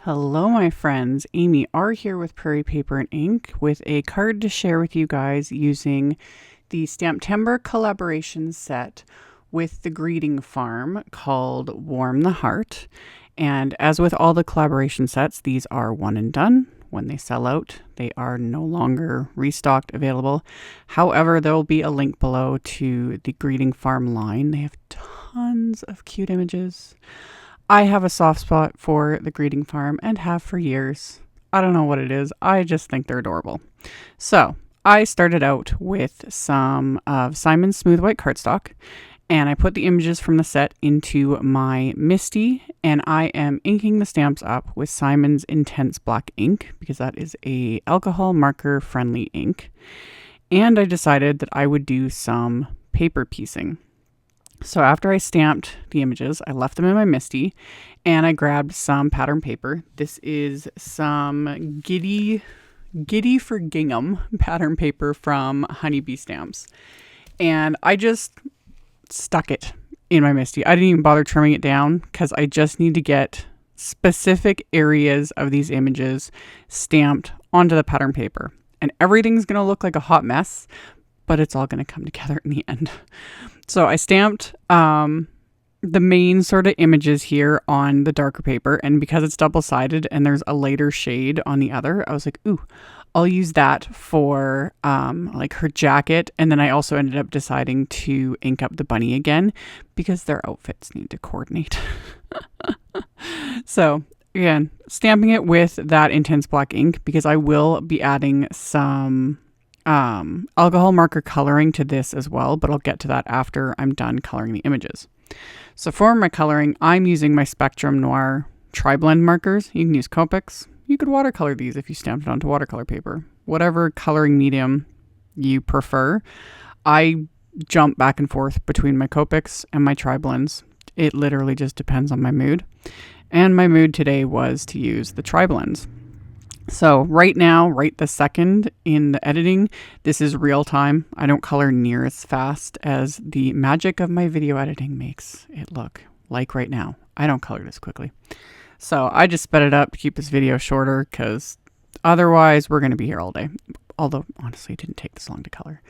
Hello my friends, Amy R here with Prairie Paper and Ink with a card to share with you guys using the STAMPtember collaboration set with the greeting farm called Warm the Heart. And as with all the collaboration sets, these are one and done. When they sell out, they are no longer restocked available. However, there will be a link below to the greeting farm line. They have tons of cute images. I have a soft spot for the greeting farm and have for years. I don't know what it is. I just think they're adorable. So I started out with some of Simon's Smooth White Cardstock, and I put the images from the set into my MISTI, and I am inking the stamps up with Simon's Intense Black ink because that is a alcohol marker friendly ink. And I decided that I would do some paper piecing. So after I stamped the images, I left them in my MISTI and I grabbed some pattern paper. This is some GIDDY for Gingham pattern paper from Honeybee Stamps. And I just stuck it in my MISTI. I didn't even bother trimming it down because I just need to get specific areas of these images stamped onto the pattern paper. And everything's going to look like a hot mess, but it's all going to come together in the end. So I stamped the main sort of images here on the darker paper, and because it's double-sided and there's a lighter shade on the other, I was like, ooh, I'll use that for like her jacket. And then I also ended up deciding to ink up the bunny again because their outfits need to coordinate. So again, stamping it with that Intense Black ink because I will be adding some alcohol marker coloring to this as well, but I'll get to that after I'm done coloring the images. So for my coloring, I'm using my Spectrum Noir TriBlend markers. You can use Copics. You could watercolor these if you stamped it onto watercolor paper. Whatever coloring medium you prefer. I jump back and forth between my Copics and my TriBlends. It literally just depends on my mood. And my mood today was to use the TriBlends. So right now, right this second in the editing, this is real time. I don't color near as fast as the magic of my video editing makes it look like right now. I don't color this quickly. So I just sped it up to keep this video shorter because otherwise we're going to be here all day. Although honestly, it didn't take this long to color.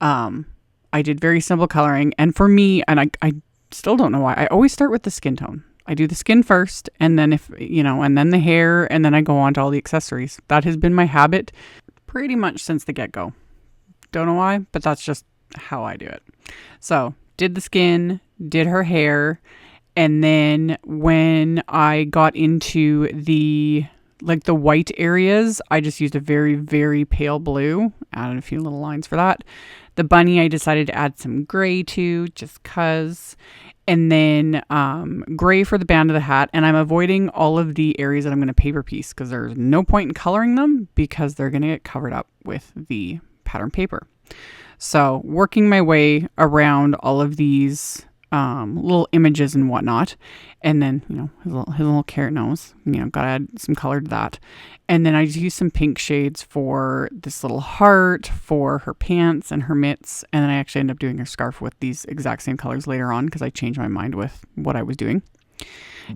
I did very simple coloring, and for me, and I still don't know why, I always start with the skin tone. I do the skin first, and then and then the hair, and then I go on to all the accessories. That has been my habit pretty much since the get-go. Don't know why, but that's just how I do it. So did the skin, did her hair, and then when I got into the white areas, I just used a very, very pale blue, added a few little lines for that. The bunny, I decided to add some gray to, just cause. And then gray for the band of the hat. And I'm avoiding all of the areas that I'm going to paper piece because there's no point in coloring them because they're going to get covered up with the pattern paper. So working my way around all of these little images and whatnot. And then, his little carrot nose, got to add some color to that. And then I just use some pink shades for this little heart, for her pants and her mitts. And then I actually end up doing her scarf with these exact same colors later on because I changed my mind with what I was doing.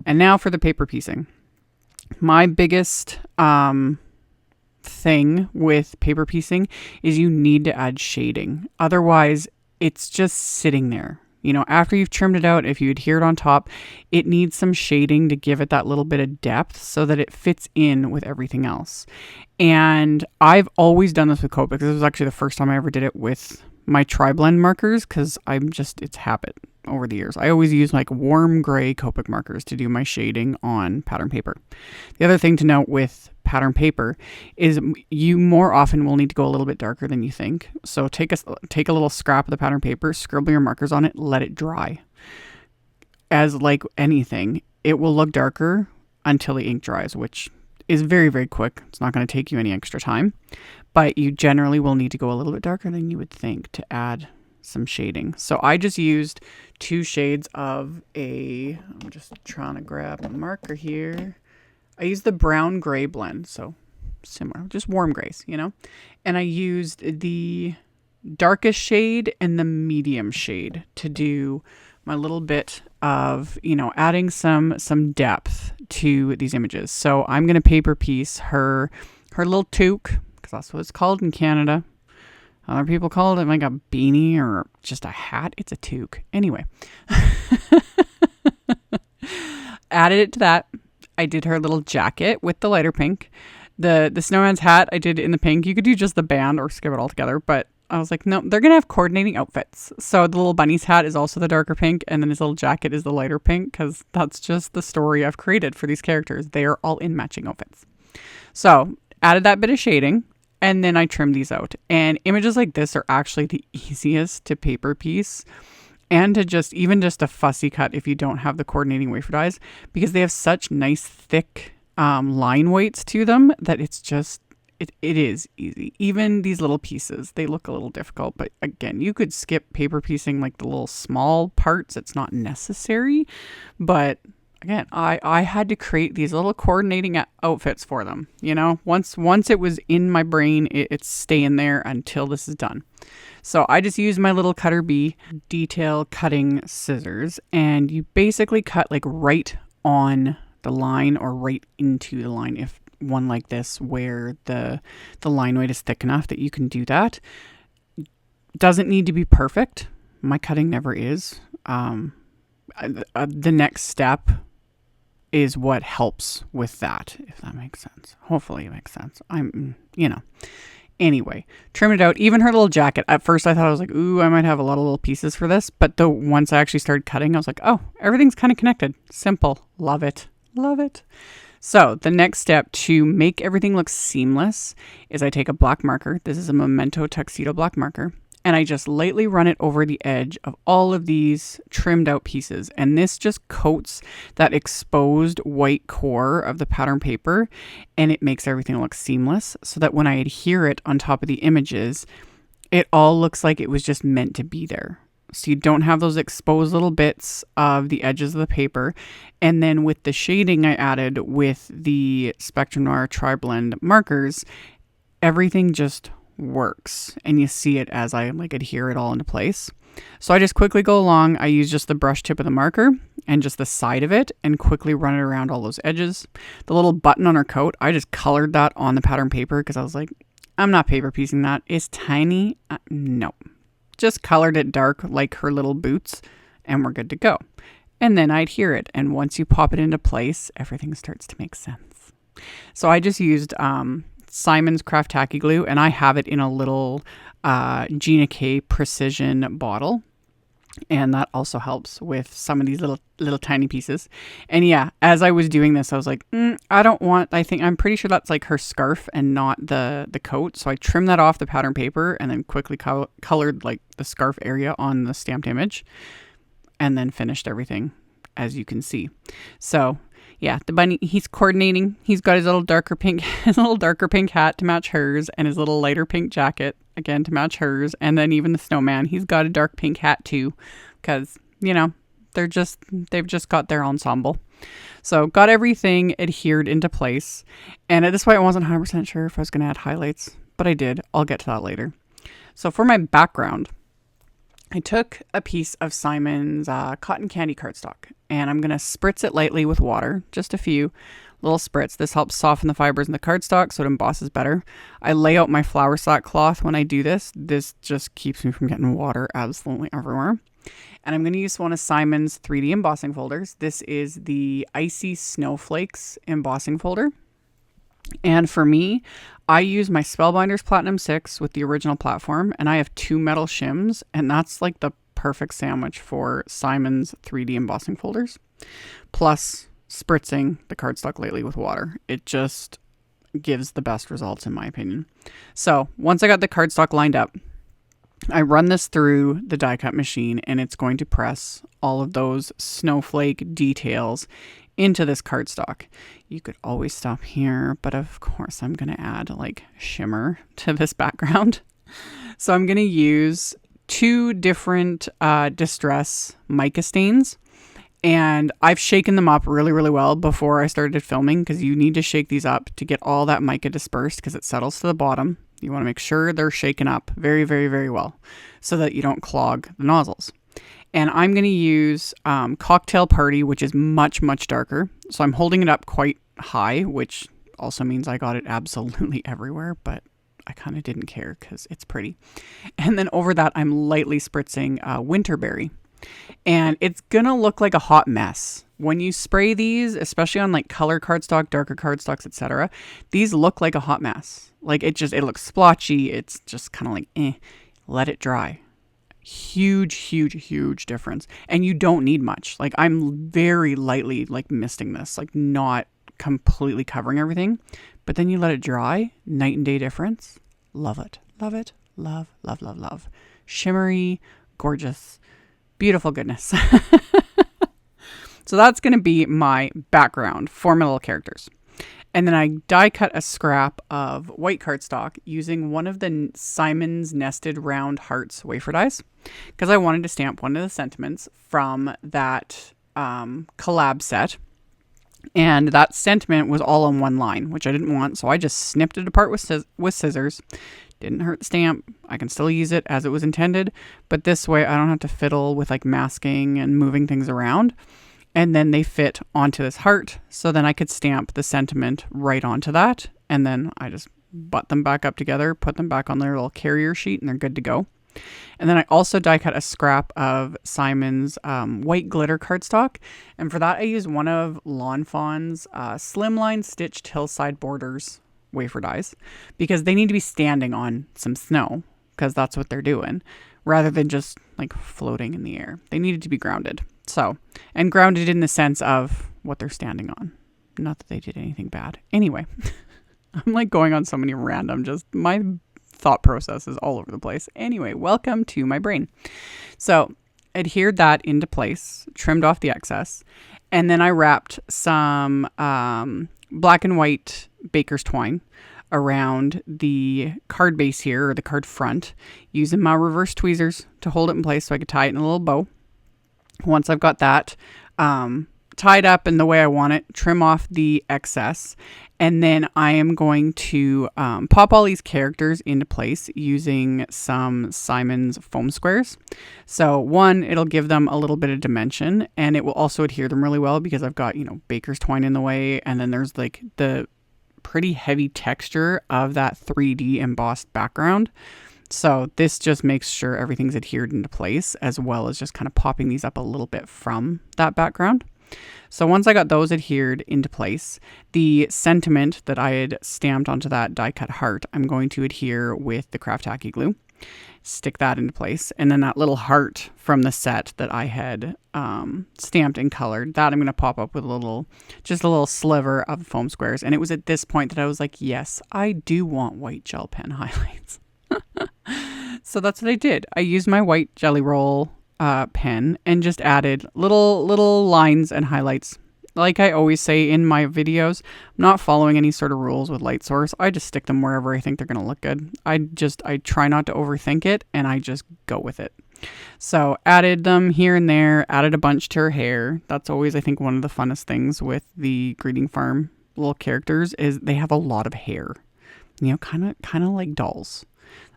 And now for the paper piecing. My biggest thing with paper piecing is you need to add shading. Otherwise, it's just sitting there. After you've trimmed it out, if you adhere it on top, it needs some shading to give it that little bit of depth so that it fits in with everything else. And I've always done this with Copics. This was actually the first time I ever did it with my TriBlend markers because it's habit over the years. I always use like warm gray Copic markers to do my shading on pattern paper. The other thing to note with pattern paper is you more often will need to go a little bit darker than you think. So take a little scrap of the pattern paper, scribble your markers on it, let it dry. As like anything, it will look darker until the ink dries, which is very, very quick. It's not going to take you any extra time, but you generally will need to go a little bit darker than you would think to add some shading. So I just used 2 shades of I'm just trying to grab a marker here. I used the brown gray blend, so similar, just warm grays, and I used the darkest shade and the medium shade to do my little bit of, adding some depth to these images. So I'm going to paper piece her little toque, because that's what it's called in Canada. Other people call it like a beanie or just a hat. It's a toque. Anyway, added it to that. I did her little jacket with the lighter pink. The snowman's hat I did in the pink. You could do just the band or skip it all together, but I was like, no, they're going to have coordinating outfits. So the little bunny's hat is also the darker pink, and then his little jacket is the lighter pink, because that's just the story I've created for these characters. They are all in matching outfits. So added that bit of shading, and then I trimmed these out. And images like this are actually the easiest to paper piece and to just a fussy cut if you don't have the coordinating wafer dies, because they have such nice thick line weights to them that it's just, it is easy. Even these little pieces, they look a little difficult, but again, you could skip paper piecing like the little small parts. It's not necessary, but again, I had to create these little coordinating outfits for them. You know, once it was in my brain, it's staying there until this is done. So I just used my little Cutter Bee detail cutting scissors, and you basically cut like right on the line or right into the line. If one like this, where the line weight is thick enough that you can do that. Doesn't need to be perfect. My cutting never is. The next step is what helps with that, if that makes sense. Hopefully it makes sense. Anyway, trim it out. Even her little jacket. At first I thought, I was like, ooh, I might have a lot of little pieces for this. But once I actually started cutting, I was like, oh, everything's kind of connected. Simple. Love it. Love it. So the next step to make everything look seamless is I take a black marker. This is a Memento Tuxedo black marker. And I just lightly run it over the edge of all of these trimmed out pieces. And this just coats that exposed white core of the pattern paper, and it makes everything look seamless, so that when I adhere it on top of the images, it all looks like it was just meant to be there. So you don't have those exposed little bits of the edges of the paper. And then with the shading I added with the Spectrum Noir TriBlend markers, everything just works, and you see it as I like adhere it all into place. So I just quickly go along. I use just the brush tip of the marker and just the side of it and quickly run it around all those edges. The little button on her coat, I just colored that on the pattern paper because I was like, I'm not paper piecing that. It's tiny. No, just colored it dark like her little boots, and we're good to go. And then I adhere it, and once you pop it into place, everything starts to make sense. So I just used Simon's Craft Tacky Glue, and I have it in a little Gina K Precision bottle, and that also helps with some of these little tiny pieces. And yeah, as I was doing this, I was like, I'm pretty sure that's like her scarf and not the coat. So I trimmed that off the pattern paper and then quickly colored like the scarf area on the stamped image, and then finished everything, as you can see. So yeah, the bunny, he's coordinating. He's got his little darker pink hat to match hers, and his little lighter pink jacket, again, to match hers. And then even the snowman, he's got a dark pink hat too, because, you know, they've just got their ensemble. So got everything adhered into place. And at this point, I wasn't 100% sure if I was going to add highlights, but I did. I'll get to that later. So for my background, I took a piece of Simon's cotton candy cardstock, and I'm going to spritz it lightly with water, just a few little spritz. This helps soften the fibers in the cardstock so it embosses better. I lay out my flour sack cloth when I do this. This just keeps me from getting water absolutely everywhere. And I'm going to use one of Simon's 3D embossing folders. This is the Icy Snowflakes embossing folder. And for me, I use my Spellbinders Platinum 6 with the original platform, and I have 2 metal shims, and that's like the perfect sandwich for Simon's 3D embossing folders. Plus spritzing the cardstock lightly with water. It just gives the best results in my opinion. So once I got the cardstock lined up, I run this through the die cut machine, and it's going to press all of those snowflake details into this cardstock. You could always stop here, but of course I'm going to add like shimmer to this background. So I'm going to use 2 different distress mica stains, and I've shaken them up really, really well before I started filming, because you need to shake these up to get all that mica dispersed, because it settles to the bottom. You want to make sure they're shaken up very, very, very well so that you don't clog the nozzles. And I'm going to use Cocktail Party, which is much, much darker. So I'm holding it up quite high, which also means I got it absolutely everywhere, but I kind of didn't care because it's pretty. And then over that, I'm lightly spritzing Winterberry. And it's going to look like a hot mess. When you spray these, especially on like color cardstock, darker cardstocks, etc., these look like a hot mess. Like it looks splotchy. It's just kind of like, let it dry. Huge, huge, huge difference. And you don't need much. Like I'm very lightly like misting this, like not completely covering everything. But then you let it dry, night and day difference. Love it. Love it. Love, love, love, love. Shimmery, gorgeous, beautiful goodness. So that's going to be my background for my little characters. And then I die cut a scrap of white cardstock using one of the Simon's Nested Round Hearts wafer dies, because I wanted to stamp one of the sentiments from that collab set. And that sentiment was all on one line, which I didn't want. So I just snipped it apart with scissors. Didn't hurt the stamp. I can still use it as it was intended. But this way I don't have to fiddle with like masking and moving things around. And then they fit onto this heart. So then I could stamp the sentiment right onto that. And then I just butt them back up together, put them back on their little carrier sheet, and they're good to go. And then I also die cut a scrap of Simon's white glitter cardstock. And for that, I used one of Lawn Fawn's SLIMLINE stitched hillside borders wafer dies, because they need to be standing on some snow, because that's what they're doing, rather than just like floating in the air. They needed to be grounded. So, and grounded in the sense of what they're standing on. Not that they did anything bad. Anyway, I'm like going on so many random, just my thought process is all over the place. Anyway, welcome to my brain. So adhered that into place, trimmed off the excess, and then I wrapped some black and white baker's twine around the card base here, or the card front, using my reverse tweezers to hold it in place so I could tie it in a little bow. Once I've got that tied up in the way I want it, trim off the excess, and then I am going to pop all these characters into place using some Simon's foam squares. So one, it'll give them a little bit of dimension, and it will also adhere them really well because I've got, baker's twine in the way, and then there's like the pretty heavy texture of that 3D embossed background. So this just makes sure everything's adhered into place, as well as just kind of popping these up a little bit from that background. So once I got those adhered into place, the sentiment that I had stamped onto that die cut heart, I'm going to adhere with the craft tacky glue, stick that into place. And then that little heart from the set that I had stamped and colored, that I'm going to pop up with just a little sliver of foam squares. And it was at this point that I was like, yes, I do want white gel pen highlights. So that's what I did. I used my white Jelly Roll pen and just added little lines and highlights. Like I always say in my videos, I'm not following any sort of rules with light source. I just stick them wherever I think they're going to look good. I try not to overthink it, and I just go with it. So added them here and there, added a bunch to her hair. That's always, I think, one of the funnest things with the Greeting Farm little characters is they have a lot of hair. Kind of like dolls.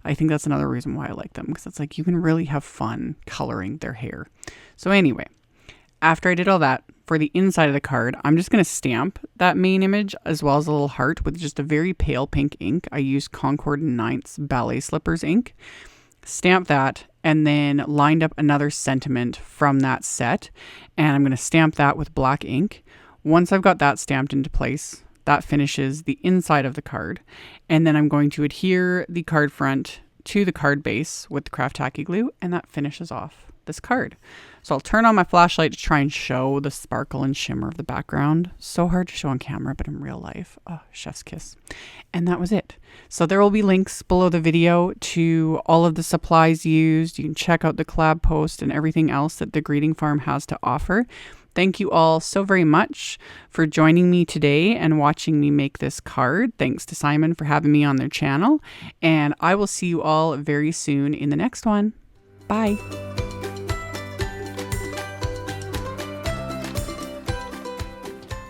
I think that's another reason why I like them, because it's like you can really have fun coloring their hair. So anyway, after I did all that, for the inside of the card, I'm just going to stamp that main image as well as a little heart with just a very pale pink ink. I used Concord & Ninth's Ballet Slippers ink. Stamp that, and then lined up another sentiment from that set. And I'm going to stamp that with black ink. Once I've got that stamped into place, that finishes the inside of the card. And then I'm going to adhere the card front to the card base with the craft tacky glue, and that finishes off this card. So I'll turn on my flashlight to try and show the sparkle and shimmer of the background. So hard to show on camera, but in real life, oh, chef's kiss. And that was it. So there will be links below the video to all of the supplies used. You can check out the collab post and everything else that the Greeting Farm has to offer. Thank you all so very much for joining me today and watching me make this card. Thanks to Simon for having me on their channel. And I will see you all very soon in the next one. Bye.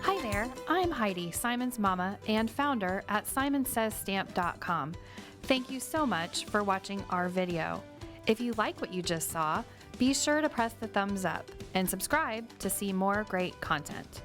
Hi there, I'm Heidi, Simon's mama and founder at simonsaysstamp.com. Thank you so much for watching our video. If you like what you just saw, Be sure to press the thumbs up and subscribe to see more great content.